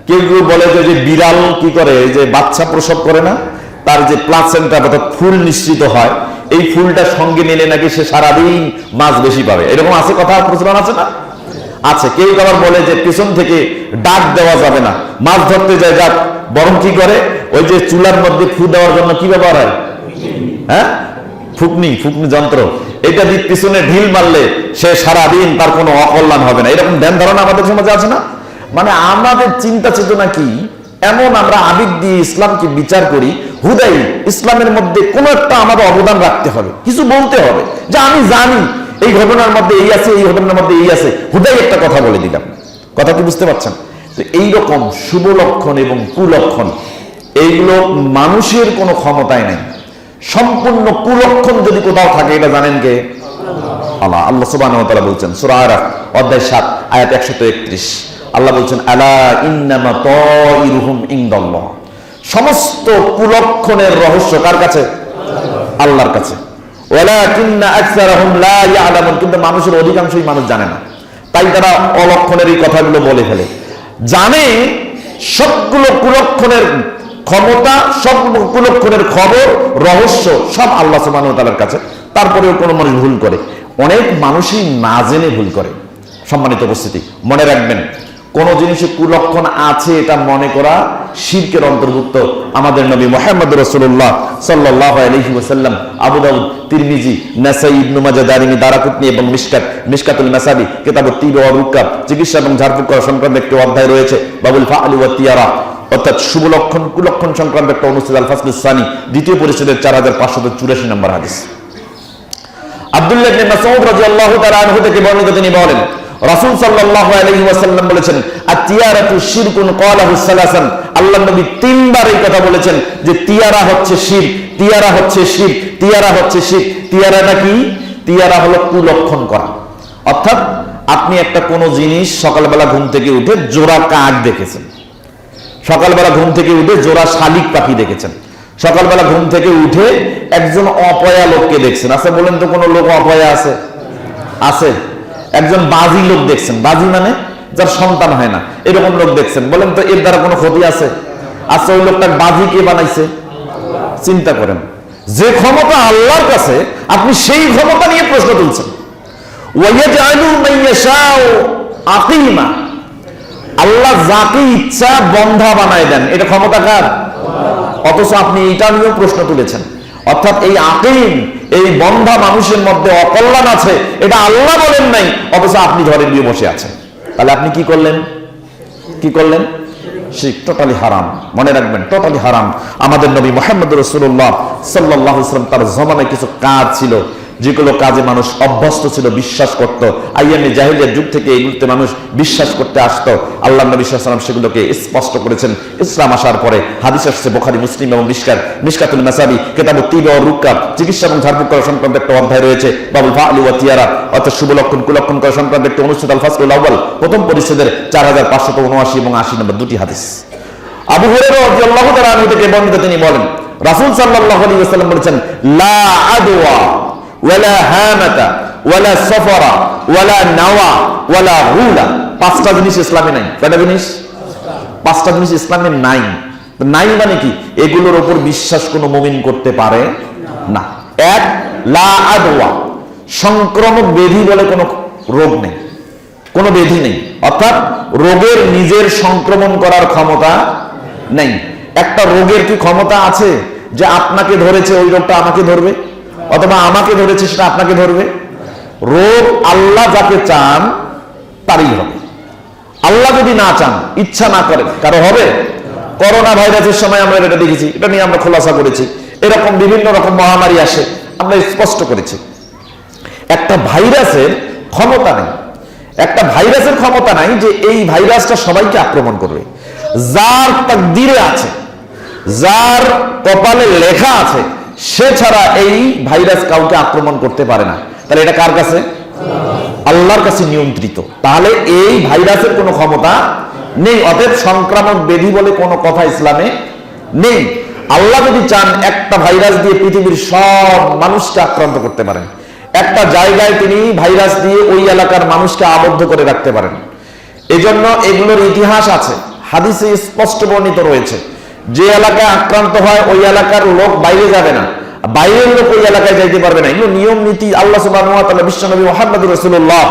কেউ কেউ বলে যে বিড়াল কি করে, যে বাচ্চা প্রসব করে না, তার যে প্লাসেন্টা অর্থাৎ ফুল নিশ্চিত হয়, এই ফুলটা সঙ্গে নিলে নাকি সে সারাদিন মাছ বেশি পাবে। এরকম আছে, কথা প্রচলন আছে না? আছে। কেউ আবার বলে যে পিছন থেকে ডাক দেওয়া যাবে না, মাছ ধরতে যায় যাক, বরং কি করে, ওই যে চুলার মধ্যে ফু দেওয়ার জন্য কি ব্যবহার হয়? হ্যাঁ, ফুকনি যন্ত্র, এটা দিয়ে পিছনে ঢিল মারলে সে সারাদিন তার কোনো অকল্যাণ হবে না। এরকম ধ্যান ধারণা আমাদের সমাজে আছে না? মানে আমাদের চিন্তা চেতনা কি এমন, আমরা আবেগ দিয়ে ইসলামকে বিচার করি, হুদাই ইসলামের মধ্যে কোনো একটা আমাদের অবদান রাখতে হবে, কিছু বলতে হবে, যে আমি জানি এই ঘটনার মধ্যে এই আছে, এই ঘটনার মধ্যে এই আছে, হুদাই একটা কথা বলে দিলাম। কথা কি বুঝতে পারছেন? তো এইরকম শুভ লক্ষণ এবং কুলক্ষণ এইগুলো মানুষের কোনো ক্ষমতায় নেই। সম্পূর্ণ কুলক্ষণ যদি কোথাও থাকে, এটা জানেন কে? আল্লাহ। আল্লাহ সুবহানাহু ওয়া তাআলা বলছেন সূরা আরাফ অধ্যায় 7 আয়াত 131, আল্লাহ বলছেন আলা ইন্নামা তাইরুহুম ইনদাল্লাহ, সমস্ত কুলক্ষণের রহস্য কার কাছে? আল্লাহর কাছে। ওয়ালাকিন্না আকসারাহুম লা ইয়ালামুন, কিন্তু মানুষের অধিকাংশই মানুষ জানে না, তাই তারা অলক্ষণের এই কথাগুলো বলে ফেলে। জানে সবগুলো কুলক্ষণের ক্ষমতা, সব কুলক্ষণের খবর, রহস্য সব আল্লাহ সুবহানাহু ওয়া তাআলার কাছে, তারপরেও কোনো মানুষ ভুল করে। অনেক মানুষই না জেনে ভুল করে। সম্মানিত উপস্থিতি, মনে রাখবেন, কোন জিনিসে কুলক্ষণ আছে এটা মনে করা শিরকের অন্তর্ভুক্ত। আমাদের নবী মুহাম্মদ রাসূলুল্লাহ সাল্লাল্লাহু আলাইহি ওয়াসাল্লাম আবু দাউদ, তিরমিজি, নাসাই, ইবনে মাজাহ, দারিমি, দারাকুতনি এবং মিশকাতুল মাসাবি, কিতাবুত তিব ওয়া রুকাব, চিকিৎসা এবং ঝাড়ফুঁক করা সংক্রান্ত একটি অধ্যায় রয়েছে, বাবুল ফাআলি ওয়া তিয়ারা, অর্থাৎ শুভ লক্ষণ কুলক্ষণ সংক্রান্ত একটা অনুচ্ছেদ, আল ফাসলুস সানি, দ্বিতীয় পরিচ্ছেদের 4584 নম্বর হাদিস। আব্দুল্লাহ ইবনে মাসউদ রাদিয়াল্লাহু তাআলা আনহু থেকে বর্ণিত, তিনি বলেন রাসূল সাল্লাল্লাহু আলাইহি ওয়াসাল্লাম বলেছেন আত-তিয়ারাতু শিরকুন ক্বালাহু সালাসান, আল্লাহর নবী তিনবার এই কথা বলেছেন যে তিয়ারা হচ্ছে শিরক, তিয়ারা হচ্ছে শিরক, তিয়ারা হচ্ছে শিরক। তিয়ারাটা কি? তিয়ারা হলো কুলক্ষণ করা। অর্থাৎ আপনি একটা কোনো জিনিস সকালবেলা ঘুম থেকে উঠে জোড়া কাক দেখেছেন, সকালবেলা ঘুম থেকে উঠে জোড়া শালিক পাখি দেখেছেন, সকালবেলা ঘুম থেকে উঠে একজন অপয়া লোককে দেখছেন। আচ্ছা বলেন তো, কোনো লোক অপয়া আছে? আছে। একজন বাজি লোক দেখছেন, বাজি মানে যার সন্তান হয় না, এরকম লোক দেখছেন, বলেন তো এর দ্বারা কোনো ক্ষতি আছে? আচ্ছা ওই লোকটা বাজি কে বানাইছে? চিন্তা করেন, যে ক্ষমতা আল্লাহর কাছে, আপনি সেই ক্ষমতা নিয়ে প্রশ্ন তুলছেন। ওয়ায়াজআলু মাইয়াশাউ আকিমা, আল্লাহ যাকে ইচ্ছা বন্ধা বানায় দেন, এটা ক্ষমতা কার? অথচ আপনি এটা নিয়েও প্রশ্ন তুলেছেন। অর্থাৎ এই আকিম, এই বন্ধা মানুষের মধ্যে অকল্যাণ আছে, এটা আল্লাহ বলেন নাই, অথচ আপনি ধরে নিয়ে বসে আছেন। তাহলে আপনি কি করলেন? কি করলেন? শিরক, টোটালি হারাম। মনে রাখবেন, টোটালি হারাম। আমাদের নবী মুহাম্মদ রাসূলুল্লাহ সাল্লাল্লাহু আলাইহি ওয়াসাল্লাম তার জমানায় কিছু কাজ ছিল যেগুলো কাজে মানুষ অভ্যস্ত ছিল, বিশ্বাস করত। আইয়ামে জাহিলিয়ার যুগ থেকে এগুলোতে মানুষ বিশ্বাস করতে আসতো। আল্লাহ নবী সাল্লাল্লাহু আলাইহি ওয়াসাল্লাম সেগুলোকে স্পষ্ট করেছেন ইসলাম আসার পরে। হাদিস আসছে বুখারী, মুসলিম এবং মিশকাতুল মাসাবি, কিতাবুত তিব ওয়া রুকাব, চিকিৎসা এবং ঝাড়ফুঁক করা সংক্রান্ত একটা অধ্যায় রয়েছে, বাবুল ফাআলি ওয়া তিয়ারা, অর্থাৎ শুভ লক্ষণ কুলক্ষণ করা সংক্রান্ত একটা অনুচ্ছেদ, আল ফাসলুল আউয়াল, প্রথম পরিচ্ছেদের 4579 এবং 80 নম্বর দুটি হাদিস। আবু হুরায়রা রাদিয়াল্লাহু তাআলা আনহু থেকে বর্ণিত, তিনি বলেন রাসূল সাল্লাল্লাহু আলাইহি ওয়াসাল্লাম বলেছেন লা আদওয়া ওয়ালা হামাতা ওয়ালা সফরা ওয়ালা নাওয়া ওয়ালা গুলা। পাঁচটা জিনিস ইসলামে নাই। কয়টা জিনিস? পাঁচটা জিনিস ইসলামে নাই। নাই মানে কি? এগুলোর উপর বিশ্বাস কোনো মুমিন করতে পারে না। এক, লা আদওয়া, সংক্রামক ব্যাধি বলে কোনো রোগ নেই, কোনো ব্যাধি নেই, অর্থাৎ রোগের নিজের সংক্রমণ করার ক্ষমতা নেই। একটা রোগের কি ক্ষমতা আছে যে আপনাকে ধরেছে ওই রোগটা আমাকে ধরবে, অথবা আমাকে ধরেছে সেটা আপনাকে ধরবে? রোগ আল্লাহ যাকে চান তারই হবে। আল্লাহ যদি না চান, ইচ্ছা না করেন, কারো হবে? করোনা ভাইরাসের সময় আমরা এটা দেখেছি, এটা নিয়ে আমরা খোলাসা করেছি। এরকম বিভিন্ন রকম মহামারী আসে, আমরা স্পষ্ট করেছি। একটা ভাইরাসের ক্ষমতা নেই, একটা ভাইরাসের ক্ষমতা নাই যে এই ভাইরাসটা সবাইকে আক্রমণ করবে। যার তাকদীরে আছে, যার কপালে লেখা আছে, সে ছাড়া এই ভাইরাস কাউকে আক্রমণ করতে পারে না। তাহলে এটা কার কাছে? আল্লাহর কাছে নিয়ন্ত্রিত। তাহলে এই ভাইরাসের কোনো ক্ষমতা নেই। অতএব সংক্রামক ব্যাধি বলে কোনো কথা ইসলামে নেই। আল্লাহ যদি চান একটা ভাইরাস দিয়ে পৃথিবীর সব মানুষকে আক্রান্ত করতে পারেন। একটা জায়গায় তিনি ভাইরাস দিয়ে ওই এলাকার মানুষকে আবদ্ধ করে রাখতে পারেন। এজন্য এগুলোর ইতিহাস আছে, হাদিসে স্পষ্ট বর্ণিত রয়েছে। যে এলাকায় আক্রান্ত হয় ওই এলাকার লোক বাইরে যাবে না, বাইরের লোক ওই এলাকায় যাইতে পারবে না। এগুলো নিয়ম নীতি আল্লাহ সুবহানাহু ওয়া তাআলা বিশ্বনবী মুহাম্মদুর রাসূলুল্লাহ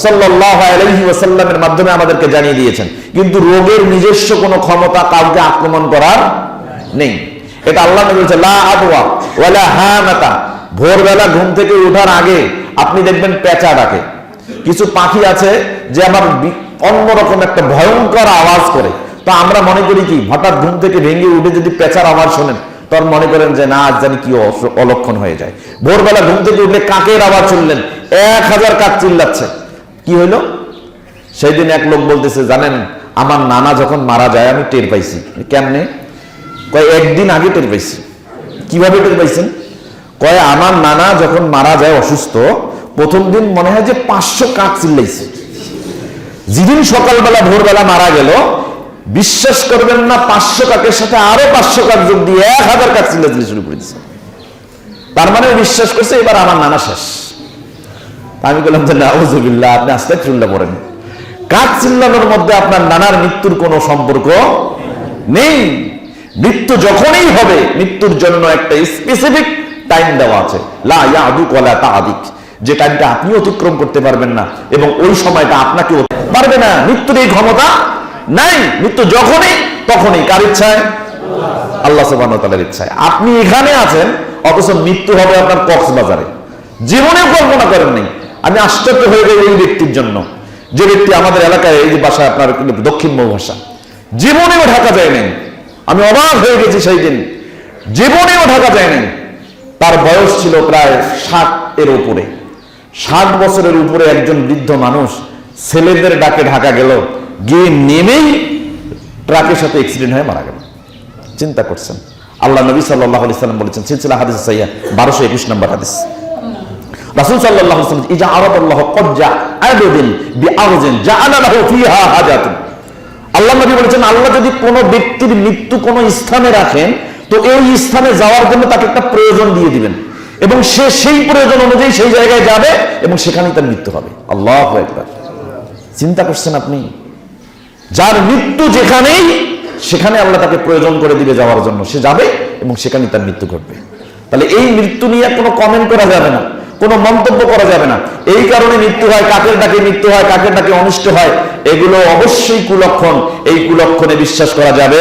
সাল্লাল্লাহু আলাইহি ওয়াসাল্লামের মাধ্যমে আমাদেরকে জানিয়ে দিয়েছেন। কিন্তু রোগের নিজস্ব কোনো ক্ষমতা কাউকে আক্রমণ করার নেই। এটা আল্লাহ নবী বলেছেন, লা আদওয়া ওয়ালা হামাতা। ভোরবেলা ঘুম থেকে ওঠার আগে আপনি দেখবেন পেঁচা ডাকে। কিছু পাখি আছে যে আমার অন্যরকম একটা ভয়ঙ্কর আওয়াজ করে। তো আমরা মনে করি কি, হঠাৎ ঘুম থেকে ভেঙে উঠে যদি পেঁচার আওয়াজ শোনেন, তখন মনে করেন যে না, আজ জানি কি অলক্ষণ হয়ে যায়। ভোরবেলা ঘুম থেকে উঠলে কাকের আওয়াজ শুনলেন, 1000 কাক চিল্লাচ্ছে। কি হইলো? সেই দিন এক লোক বলতেছে, জানেন আমার নানা যখন মারা যায় আমি টের পাইছি। কেমনে? কয় একদিন আগে টের পাইছি। কিভাবে টের পাইছেন? কয় আমার নানা যখন মারা যায় অসুস্থ, প্রথম দিন মনে হয় যে 500 কাক চিল্লাইছে। যেদিন সকালবেলা ভোরবেলা মারা গেল, বিশ্বাস করবেন না, 500 কাকের সাথে আরো 500 কাক যোগ দিয়ে 1000 কাক চিল্লাচিল্লি শুরু করে দিচ্ছে। তার মানে বিশ্বাস করছে এবার আমার নানা শেষ। আমি বললাম যে নাউযুবিল্লাহ, আপনি আস্তাগফিরুল্লাহ পড়েন। কাক চিল্লানোর মধ্যে আপনার নানার মৃত্যুর কোনো সম্পর্ক নেই। মৃত্যু যখনই হবে, মৃত্যুর জন্য একটা স্পেসিফিক টাইম দেওয়া আছে, লা ইয়াদুক ওয়ালা তাদিক, যে টাইমটা আপনি অতিক্রম করতে পারবেন না এবং ওই সময়টা আপনাকে পারবে না। মৃত্যুর এই ক্ষমতা নাই। মৃত্যু যখনই তখনই, কার ইচ্ছায়? আল্লাহ সুবহানাহু ওয়া তাআলার ইচ্ছায়। আপনি এখানে আছেন, অথচ মৃত্যু হবে আপনার কক্সবাজারে। জীবনেও কল্পনা করেন নাই। আমি আশ্চর্য হয়ে গেল এই ব্যক্তির জন্য, যে ব্যক্তি আমাদের এলাকায়, এই যে বাসা আপনার দক্ষিণ মৌভাষা, জীবনেও ঢাকা যায় নাই। আমি অবাক হয়ে গেছি সেই দিন, জীবনেও ঢাকা যায় নাই। তার বয়স ছিল প্রায় 60 এর উপরে। 60 বছরের উপরে একজন বৃদ্ধ মানুষ ছেলেদের ডাকে ঢাকা গেল, গিয়ে নেমেই ট্রাকের সাথে অ্যাক্সিডেন্ট হয়ে মারা গেল। চিন্তা করছেন? আল্লাহ নবী সাল্লাল্লাহু আলাইহি সাল্লাম বলেছেন, সিলসিলা হাদিস সাহিহ 1221 নম্বর হাদিস, রাসূল সাল্লাল্লাহু আলাইহি সাল্লাম, ইজা আরাদাল্লাহু কজ্জা আবদিন বিআরজিন জাআলা লাহু ফিহা হাজাতুন। আল্লাহ নবী বলেছেন, আল্লাহ যদি কোনো ব্যক্তির মৃত্যু কোনো স্থানে রাখেন, তো এই স্থানে যাওয়ার জন্য তাকে একটা প্রয়োজন দিয়ে দিবেন এবং সে সেই প্রয়োজন অনুযায়ী সেই জায়গায় যাবে এবং সেখানেই তার মৃত্যু হবে। আল্লাহু আকবার। চিন্তা করছেন আপনি? যার মৃত্যু যেখানেই, সেখানে আল্লাহ তাকে প্রয়োজন করে দিবে যাওয়ার জন্য, সে যাবে এবং সেখানেই তার মৃত্যু ঘটবে। তাহলে এই মৃত্যু নিয়ে কোনো কমেন্ট করা যাবে না, কোনো মন্তব্য করা যাবে না। এই কারণে মৃত্যু হয়, কাকের ডাকে মৃত্যু হয়, কাকের ডাকে অনিষ্ট হয়, এগুলো অবশ্যই কুলক্ষণ। এই কুলক্ষণে বিশ্বাস করা যাবে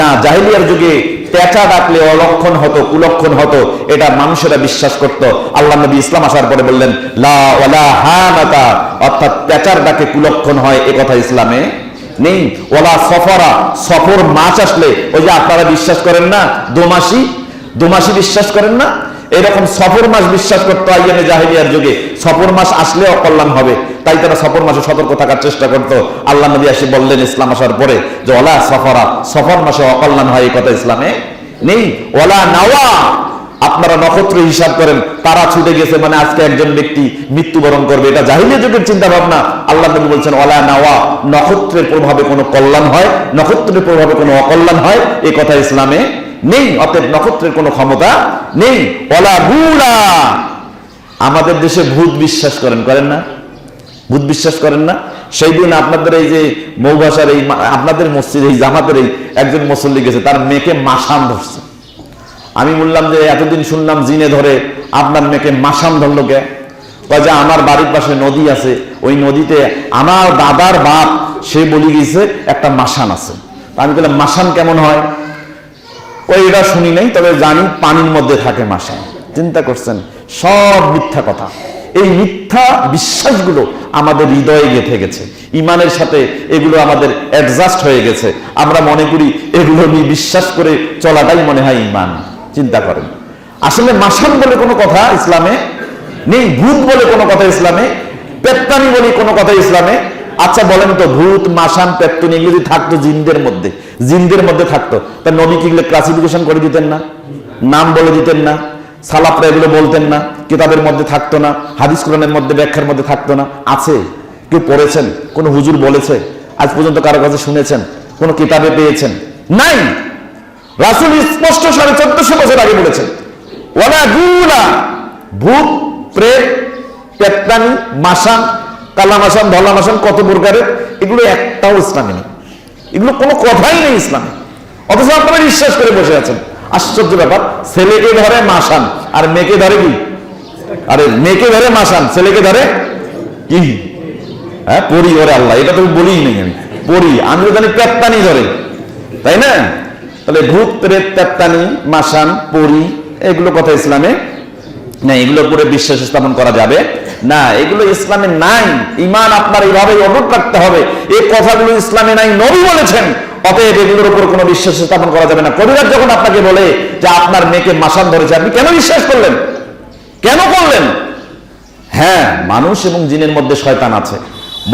না। জাহেলিয়ার যুগে পেঁচা ডাকলে অলক্ষণ হতো, কুলক্ষণ হতো, এটা মানুষেরা বিশ্বাস করত। আল্লাহ নবী ইসলাম আসার পরে বললেন, লা ওয়ালা হামাতা, অর্থাৎ পেঁচার ডাকে কুলক্ষণ হয়, এ কথা ইসলামে নেই। ওয়ালা সফরা, সফর মাস আসলে, ওই যে আপনারা বিশ্বাস করেন না দোমাসি বিশ্বাস করেন না, এরকম সফর মাস বিশ্বাস করতো আইয়ামে জাহেলিয়ার যুগে। সফর মাস আসলে অকল্যাণ হবে, তাই তারা সফর মাসে সতর্ক থাকার চেষ্টা করতো। আল্লাহ নবী এসে বললেন ইসলাম আসার পরে যে ওয়ালা সফরা, সফর মাসে অকল্যাণ হয়, এই কথা ইসলামে নেই। ওয়ালা নাওয়া, আপনারা নক্ষত্র হিসাব করেন, তারা ছুটে গেছে মানে আজকে একজন ব্যক্তি মৃত্যুবরণ করবে, এটা জাহেলিয়া যুগের চিন্তা ভাবনা। আল্লাহ নবী বলছেন ওয়ালা নাওয়া, নক্ষত্রের প্রভাবে কোনো কল্যাণ হয়, নক্ষত্রের প্রভাবে কোনো অকল্যাণ হয়, এই কথা ইসলামে নেই। অতএব নক্ষত্রের কোনো ক্ষমতা নেই। ওয়ালা গুলা, আমাদের দেশে ভূত বিশ্বাস করেন, করেন না? ভূত বিশ্বাস করেন না? সেই দিন আপনাদের এই যে মৌভাষার এই আপনাদের মসজিদ এই জামাতের এই একজন মুসল্লি গেছে, তার মেয়েকে মাসান ধরছে। আমি বললাম যে এতদিন শুনলাম জিনে ধরে, আপনার মেয়েকে মাসান ধরলো কে? কয় যে আমার বাড়ির পাশে নদী আছে, ওই নদীতে আমার দাদার বাপ সে বলি গেছে একটা মাসান আছে। আমি বললাম মাসান কেমন হয়? ওই এটা শুনি নাই, তবে জানি পানির মধ্যে থাকে মাসান। চিন্তা করছেন, সব মিথ্যা কথা। এই মিথ্যা বিশ্বাসগুলো আমাদের হৃদয়ে গেঁথে গেছে, ইমানের সাথে এগুলো আমাদের অ্যাডজাস্ট হয়ে গেছে। আমরা মনে করি এগুলো নিয়ে বিশ্বাস করে চলাটাই মনে হয় ইমান। চিন্তা করেন, আসলে মাসান বলে কোনো কথা ইসলামে নেই, ভূত বলে কোনো কথা ইসলামে, পেত্তানি বলে কোনো কথা ইসলামে। আচ্ছা বলেন তো, ভূত, মাসান, পেত্তানি এগুলো যদি থাকতো জিনদের মধ্যে থাকতো, তা নবী কি এগুলো ক্লাসিফিকেশন করে দিতেন না? নাম বলে দিতেন না? সালাফরা এগুলো বলতেন না? কিতাবের মধ্যে থাকতো না? হাদিস কোরআনের মধ্যে ব্যাখ্যার মধ্যে থাকতো না? আছে? কেউ পড়েছেন? কোন হুজুর বলেছে? আজ পর্যন্ত কারো কাছে শুনেছেন? কোন কিতাবে পেয়েছেন? নাই। রাসূল স্পষ্ট 1450 বছর আগে বলেছেন, ওয়ালা গুলা, ভূত, প্রেত, পেত্তানি, মাসান, কালা মাসান, ধলা মাসান, কত প্রকারের, এগুলো একটাও ইসলামে নেই। এগুলো কোনো কথাই নেই ইসলামে, অথচ আপনারা বিশ্বাস করে বসে আছেন। আশ্চর্য ব্যাপার, ছেলেকে ধরে মাসান আর মেয়েকে ধরে কি? আরে মেয়েকে ধরে মাসান, ছেলেকে ধরে কি? হ্যাঁ, পরি। ওরে আল্লাহ, এটা তো বলিই নেই আমি, পরি। আমি তো জানি পেত্তানি ধরে, তাই না? তাহলে ভূত, প্রেত, পেত্তানি, মাসান, পরি, এগুলো কথা ইসলামে না। এগুলোর উপরে বিশ্বাস স্থাপন করা যাবে না, এগুলো ইসলামে নাই। ইমান আপনার এইভাবেই অটুট রাখতে হবে। এই কথাগুলো ইসলামে নাই, নবী বলেছেন, অতএব এগুলোর উপর কোনো বিশ্বাস স্থাপন করা যাবে না। কবিরাজ যখন আপনাকে বলে যে আপনার মেয়েকে মাসান ধরেছে, আপনি কেন বিশ্বাস করলেন? কেন করলেন? হ্যাঁ, মানুষ এবং জিনের মধ্যে শয়তান আছে।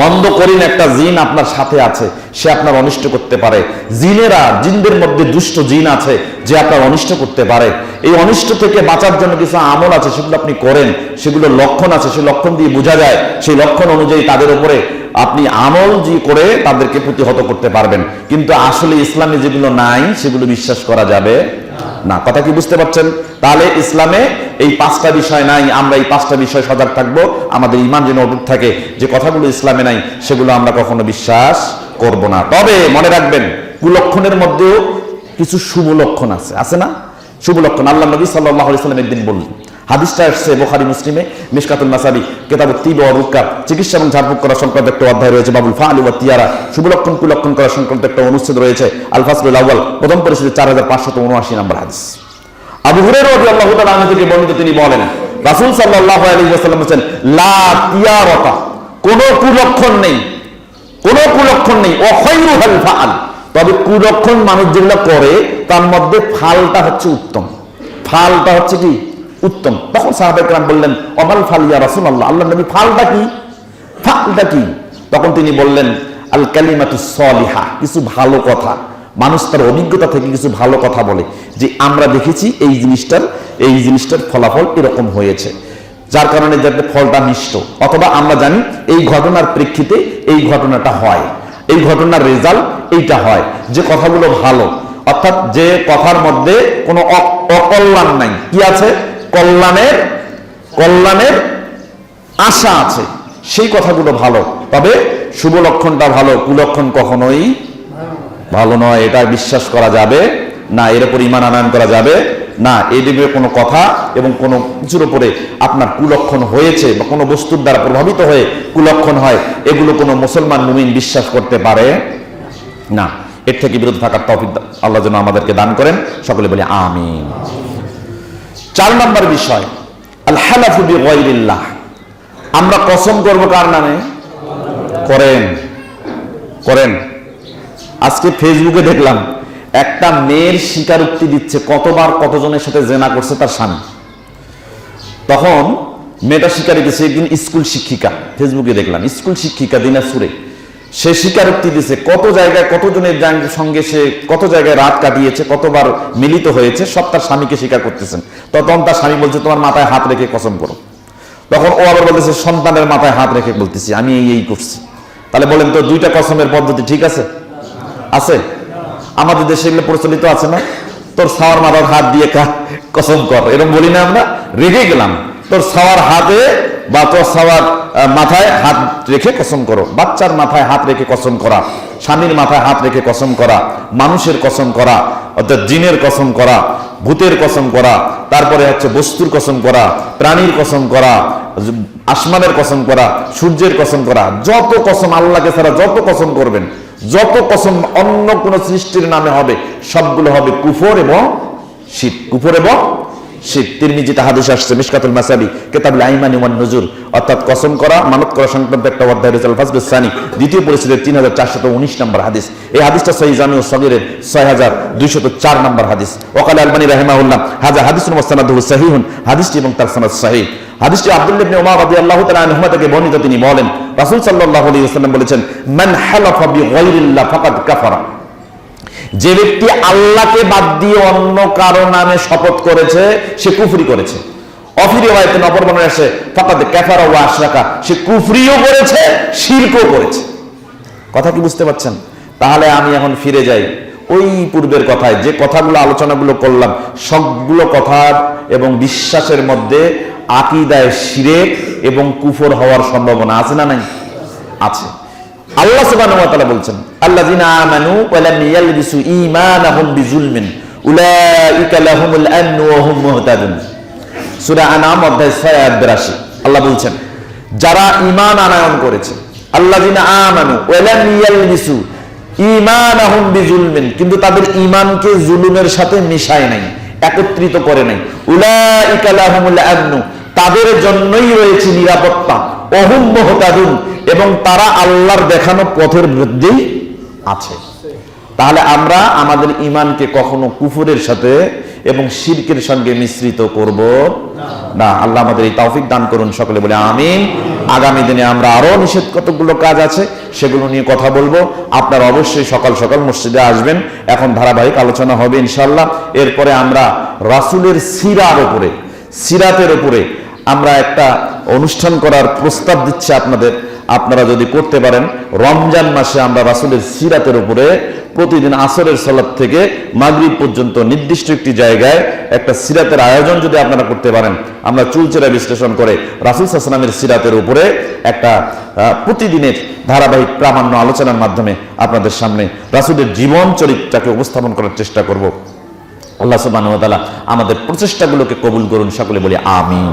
বন্ধ করিন, একটা জিন আপনার সাথে আছে, সে আপনার অনিষ্ট করতে পারে। জিনদের মধ্যে দুষ্ট জিন আছে যে আপনার অনিষ্ট করতে পারে। এই অনিষ্ট থেকে বাঁচার জন্য কিছু আমল আছে, সেগুলো আপনি করেন, সেগুলো লক্ষণ আছে, সেই লক্ষণ দিয়ে বোঝা যায়, সেই লক্ষণ অনুযায়ী তাদের উপরে আপনি আমল যে করে তাদেরকে প্রতিহত করতে পারবেন। কিন্তু আসলে ইসলামে যেগুলো নাই সেগুলো বিশ্বাস করা যাবে না। কথা কি বুঝতে পারছেন? তাহলে ইসলামে এই 5টা বিষয় নাই। আমরা এই 5টা বিষয় সজাগ থাকবো, আমাদের ইমান যেন অটুট থাকে। যে কথাগুলো ইসলামে নাই সেগুলো আমরা কখনো বিশ্বাস করব না। তবে মনে রাখবেন, কুলক্ষণের মধ্যেও কিছু শুভ লক্ষণ আছে, আছে না? শুভ লক্ষণ আল্লাহ নবী সাল্লাল্লাহু আলাইহি ওয়াসাল্লাম একদিন বললেন, হাদিসটা আসছে বুখারী মুসলিমে, মিশকাতুল মাসাবি, কিতাবুত তিব ওয়া রুকা, চিকিৎসা এবং ঝাড়ফুঁক করা সংক্রান্ত একটা অধ্যায় রয়েছে। বাবুল ফাআল ওয়া তিয়ারা, শুভ লক্ষণ কুলক্ষণ করা সংক্রান্ত একটা অনুচ্ছেদ রয়েছে। আল ফাসলুল আউয়াল, প্রথম পরিচ্ছেদ 4579 নম্বর হাদিস। আবু হুরায়রা রাদিয়াল্লাহু তাআলা আনহু থেকে বর্ণিত, তিনি বলেন, রাসূল সাল্লাল্লাহু আলাইহি ওয়াসাল্লাম বলেছেন, লা তিয়ারাতা, কোনো কুলক্ষণ নেই, কোনো কুলক্ষণ নেই। ও খায়রুল ফাআল, তবে কুলক্ষণ মানুষ যেগুলো করে তার মধ্যে ফালটা হচ্ছে উত্তম। ফালটা হচ্ছে কি? উত্তম। তখন সাহাবায়ে কেরাম বললেন, অমাল ফাল ইয়া রাসূলুল্লাহ, আল্লাহর নবী ফালটা কি? ফালটা কি? তখন তিনি বললেন, আল কালিমাতুস সলিহা, কিছু ভালো কথা। মানুষ তার অভিজ্ঞতা থেকে কিছু ভালো কথা বলে যে আমরা দেখেছি এই জিনিসটার ফলাফল এরকম হয়েছে, যার কারণে যাতে ফলটা মিষ্ট, অথবা আমরা জানি এই ঘটনার প্রেক্ষিতে এই ঘটনাটা হয়, এই ঘটনার রেজাল্ট এইটা হয়। যে কথাগুলো ভালো, অর্থাৎ যে কথার মধ্যে কোনো অকল্যাণ নাই, কি আছে? কল্যাণের আশা আছে, সেই কথাগুলো ভালো। তবে শুভ লক্ষণটা ভালো, কুলক্ষণ কখনোই ভালো নয়। এটা বিশ্বাস করা যাবে না, এর উপর ঈমান আনয়ন করা যাবে না। এই দিকে কোনো কথা এবং কোনো কিছুর উপরে আপনার কুলক্ষণ হয়েছে বা কোনো বস্তুর দ্বারা প্রভাবিত হয়ে কুলক্ষণ হয়, এগুলো কোনো মুসলমান মুমিন বিশ্বাস করতে পারে না। এর থেকে বিরত থাকার তৌফিক আল্লাহ যেন আমাদেরকে দান করেন। সকলে বলি আমিন। 4 নম্বর বিষয়, আল হালাফু বিগায়রিল্লাহ, আমরা কসম করব কার নামে? করেন। আজকে ফেসবুকে দেখলাম একটা মেয়ের স্বীকারোক্তি দিচ্ছে কতবার কতজনের সাথে জেনা করছে তার স্বামী। তখন মেয়েটা স্বীকার দিচ্ছে, একদিন স্কুল শিক্ষিকা, ফেসবুকে দেখলাম স্কুল শিক্ষিকা দিনাজপুরে, সে স্বীকারোক্তি দিচ্ছে কত জায়গায় কতজনের সঙ্গে সে কত জায়গায় রাত কাটিয়েছে, কতবার মিলিত হয়েছে, সব তার স্বামীকে স্বীকার করতেছেন। তখন তার স্বামী বলছে, তোমার মাথায় হাত রেখে কসম করো। তখন ও আবার বলতেছে, সন্তানের মাথায় হাত রেখে বলতেছি আমি এই করছি। তাহলে বলেন তো, 2টা কসমের পদ্ধতি ঠিক আছে? আমাদের দেশে এগুলো প্রচলিত আছে না? তোর সাওয়ার মাথার হাত দিয়ে কসম কর, এরকম বলি না আমরা? রেগে গেলাম, তোর সওয়ার হাতে বা তোর সওয়ার মাথায় হাত রেখে কসম করো। বাচ্চার মাথায় হাত রেখে কসম করা, স্বামীর মাথায় হাত রেখে কসম করা, মানুষের কসম করা, অর্থাৎ জিনের কসম করা, ভূতের কসম করা, তারপরে হচ্ছে বস্তুর কসম করা, প্রাণীর কসম করা, আসমানের কসম করা, সূর্যের কসম করা, যত কসম আল্লাহকে ছাড়া যত কসম করবেন, যত কসম অন্য কোন সৃষ্টির নামে হবে, সবগুলো হবে কুফর এবং শিরক। কুফর এবং শিরক। তিরমিজিতে হাদিস আসছে, মিশকাতুল মাসাবি কিতাবুল আইমানি ওয়ান নুজুর, অর্থাৎ কসম করা, মানত করা সংক্রান্ত একটা অধ্যায় রয়েছে আল ফাসলুস সানি, দ্বিতীয় পরিচ্ছেদের 3419 নম্বর হাদিস। এই হাদিসটা সহিহ জামি ও সগীরের 6204 নম্বর হাদিস। ওয়াকাল আলবানী রাহিমাহুল্লাহ হাযা হাদিসুন মুসনাদুহু সহিহুন, হাদিসটি এবং তার সনদ সহিহ। হাদিসটি আব্দুল্লাহ ইবনে উমর রাদিয়াল্লাহু তাআলা আনহুমা থেকে বর্ণিত। তিনি বলেন, রাসূল সাল্লাল্লাহু আলাইহি ওয়াসাল্লাম বলেছেন, মান হালাফা বিগাইরিল্লাহ ফাকাদ কাফারা, যে ব্যক্তি আল্লাহকে বাদ দিয়ে অন্য কারো নামে শপথ করেছে সে কুফরি করেছে। অফি রিওয়ায়াতে অপর বর্ণনায় আসে ফাকাদ কাফারা ওয়া আশরাকা, সে কুফরিও করেছে শিরকও করেছে। কথা কি বুঝতে পারছেন? তাহলে আমি এখন ফিরে যাই ওই পূর্বের কথায়, যে কথাগুলো আলোচনাগুলো করলাম সবগুলো কথা এবং বিশ্বাসের মধ্যে আকীদায় শিরক এবং কুফর হওয়ার সম্ভাবনা আছে না নাই? আছে। আল্লাহ সুবহানাহু ওয়া তাআলা বলছেন, আল্লাযিনা আমানু ওয়া লাম ইয়ালবিসু ঈমানাহুম বিজুলমিন উলাইকা লাহুমুল আমনু ওয়া হুম মুহতাদুন। সূরা আনাম অধ্যায় 6 আয়াত 82। আল্লাহ বলছেন, যারা ঈমান আনয়ন করেছে, আল্লাযিনা আমানু ওয়া লাম ইয়ালবিসু ঈমানাহুম বিজুলমিন, কিন্তু তাদের ঈমানকে জুলুমের সাথে মিশায় নাই, একত্রিত করে নাই, উলাইকা লাহুমুল আমনু, তাদের জন্যই রয়েছে নিরাপত্তা, ওয়া হুম মুহতাদুন, এবং তারা আল্লাহর দেখানো পথের মধ্যেই আছে। তাহলে আমরা আমাদের ঈমানকে কখনো কুফরের সাথে এবং শিরকের সঙ্গে মিশ্রিত করব না। আল্লাহ আমাদের এই তৌফিক দান করুন, সকলে বলে আমিন। আগামী দিনে আমরা আরো নিষেধ কতগুলো কাজ আছে সেগুলো নিয়ে কথা বলবো। আপনারা অবশ্যই সকাল সকাল মসজিদে আসবেন। এখন ধারাবাহিক আলোচনা হবে ইনশাআল্লাহ। এরপরে আমরা রাসূলের সিরার উপরে, সিরাতের উপরে আমরা একটা অনুষ্ঠান করার প্রস্তাব দিচ্ছি আপনাদের। আপনারা যদি করতে পারেন, রমজান মাসে আমরা রাসূলের সিরাতের উপরে প্রতিদিন আসরের সালাত থেকে মাগরিব পর্যন্ত নির্দিষ্ট একটি জায়গায় একটা সিরাতের আয়োজন যদি আপনারা করতে পারেন, আমরা চুলচেরা বিশ্লেষণ করে রাসূল সাল্লাল্লাহু আলাইহি ওয়াসাল্লামের সিরাতের উপরে একটা প্রতিদিনের ধারাবাহিক প্রামাণ্য আলোচনার মাধ্যমে আপনাদের সামনে রাসূলের জীবন চরিত্রটাকে উপস্থাপন করার চেষ্টা করব। আল্লাহ সুবহানাহু ওয়া তাআলা আমাদের প্রচেষ্টাগুলোকে কবুল করুন, সকলে বলি আমিন।